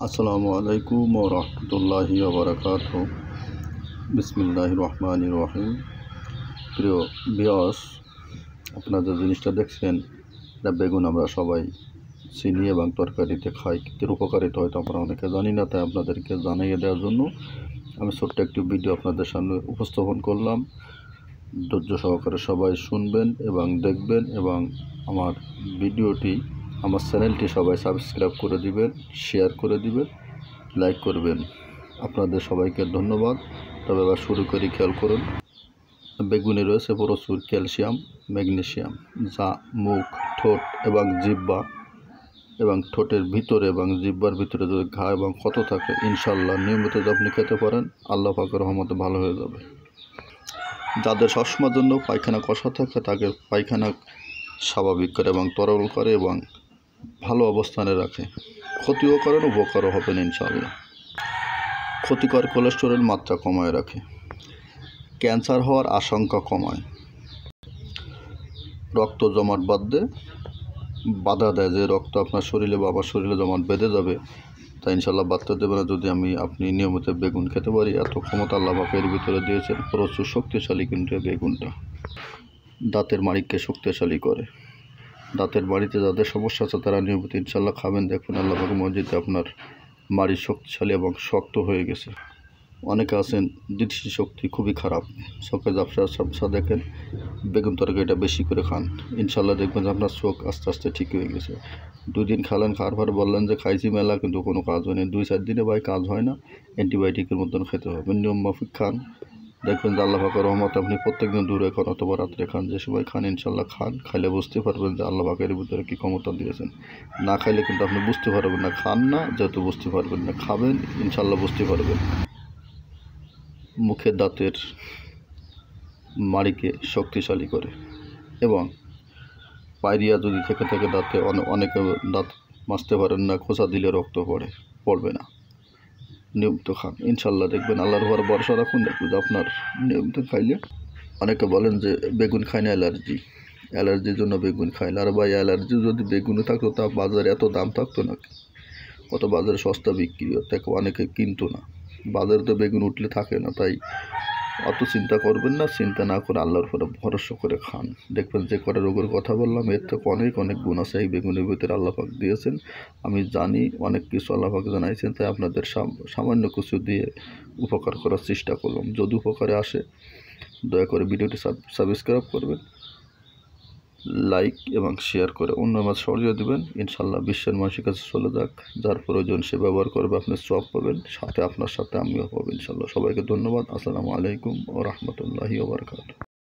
আসসালামু আলাইকুম ওয়া রাহমাতুল্লাহি ওয়া বারাকাতুহু। বিসমিল্লাহির রহমানির রহিম। প্রিয় ভিউয়ার্স, আপনারা যে জিনিসটা দেখছেন এটা বেগুন আমরা সবাই চিনি এবং তরকারিতে খাই, কিন্তু উপকারিতা হয়তো আমরা অনেকে জানি না, তাই আপনাদেরকে জানিয়ে দেওয়ার জন্য আমি ছোট্ট একটি ভিডিও আপনাদের সামনে উপস্থাপন করলাম। ধৈর্য সহকারে সবাই শুনবেন এবং দেখবেন, এবং আমার ভিডিওটি, আমার চ্যানেলটি সবাই সাবস্ক্রাইব করে দিবেন, শেয়ার করে দিবেন, লাইক করবেন। আপনাদের সবাইকে ধন্যবাদ। তবে এবার শুরু করি। খেয়াল করুন, বেগুনে রয়েছে প্রচুর ক্যালসিয়াম, ম্যাগনেসিয়াম, যা মুখ, ঠোঁট এবং জিহ্বা এবং ঠোঁটের ভিতরে এবং জিহ্বার ভিতরে যদি ঘা এবং ক্ষত থাকে, ইনশাল্লাহ নিয়মিত যদি আপনি খেতে পারেন, আল্লাহ পাকের রহমতে ভালো হয়ে যাবে। যাদের সবসময়ের জন্য পায়খানা কষা থাকে, তাকে পায়খানা স্বাভাবিক করে এবং তরল করে এবং ভালো অবস্থানে রাখে। ক্ষতিও করেন, উপকারও হবেন ইনশাআল্লাহ। ক্ষতিকর কোলেস্টেরল মাত্রা কমায় রাখে, ক্যান্সার হওয়ার আশঙ্কা কমায়, রক্ত জমাট বাধা দেয়, যে রক্ত আপনার শরীরে বা আমার শরীরে জমাট বেঁধে যাবে, তা ইনশাল্লাহ বাঁধতে দেবে না যদি আপনি নিয়মিত বেগুন খেতে পারি। এত ক্ষমতা আল্লাহ পাক এর ভিতরে দিয়েছেন, প্রচুর শক্তিশালী কিন্তু এই বেগুনটা। দাঁতের মাড়িকে শক্তিশালী করে। দাঁতের মাড়িতে যাদের সমস্যা আছে তারা নিয়মিত ইনশাল্লাহ খাবেন, দেখবেন আল্লাহ পাকের মসজিদে আপনার মাড়ি শক্তিশালী এবং শক্ত হয়ে গেছে। অনেকে আছেন দৃষ্টিশক্তি খুবই খারাপ, চোখে ঝাপসা দেখেন, বেগুন তরকারিটা বেশি করে খান, ইনশাল্লাহ দেখবেন যে আপনার চোখ আস্তে আস্তে ঠিক হয়ে গেছে। 2 দিন খালেন, খাওয়ার পরে বললেন যে খাইছি মেলা, কিন্তু কোনো কাজ হয়নি। 2-4 দিনে ভাই কাজ হয় না, অ্যান্টিবায়োটিকের মতন খেতে হবে। নিয়ম মাফিক খান, দেখবেন যে আল্লাহ পাকের রহমতে আপনি প্রত্যেকদিন দূরে খান অথবা রাত্রে খান, যে সময় খান ইনশাল্লাহ খান। খাইলে বুঝতে পারবেন যে আল্লাহ পাকের ভিতরে কী ক্ষমতা দিয়েছেন। না খাইলে কিন্তু আপনি বুঝতে পারবেন না। খান না যেহেতু বুঝতে পারবেন না, খাবেন ইনশাল্লাহ বুঝতে পারবেন। মুখে দাঁতের মাড়িকে শক্তিশালী করে, এবং পায়রিয়া যদি থেকে থাকে দাঁতে, অনেকে দাঁত মাজতে পারেন না, খোঁচা দিলে রক্ত পড়বে না। নিয়মিত খান ইনশাল্লাহ, দেখবেন আল্লাহর উপর ভরসা রাখুন, দেখবেন যে আপনার নিয়মিত খাইলে। অনেকে বলেন যে বেগুন খায় না, অ্যালার্জির জন্য বেগুন খায় না। আর ভাই, অ্যালার্জি যদি বেগুনে থাকতো তা বাজারে এত দাম থাকতো নাকি? কত বাজারে সস্তা বিক্রি হতো, অনেকে কিনতো না। বাজারে তো বেগুন উঠলে থাকে না, তাই অত চিন্তা করবেন না। চিন্তা না করে আল্লাহর উপরে ভরসা করে খান, দেখবেন যে কটা রোগের কথা বললাম এর থেকে অনেক গুণ আছে এই বেগুনের ভিতরে আল্লাহ পাক দিয়েছেন। আমি জানি অনেক কিছু আল্লাহ পাক জানাইছেন, তাই আপনাদের সামান্য কিছু দিয়ে উপকার করার চেষ্টা করলাম। যদি উপকারে আসে, দয়া করে ভিডিওটি সাবস্ক্রাইব করবেন, লাইক এবং শেয়ার করে অন্য মাছ সরিয়ে দেবেন। ইনশাল্লাহ বিশ্বের মানুষের কাছে চলে যাক, যার প্রয়োজন সে ব্যবহার করবে, আপনি সব পাবেন, সাথে আপনার সাথে আমিও পাবো ইনশাল্লাহ। সবাইকে ধন্যবাদ। আসসালামু আলাইকুম ওয়া রাহমাতুল্লাহি ওয়া বারাকাতুহু।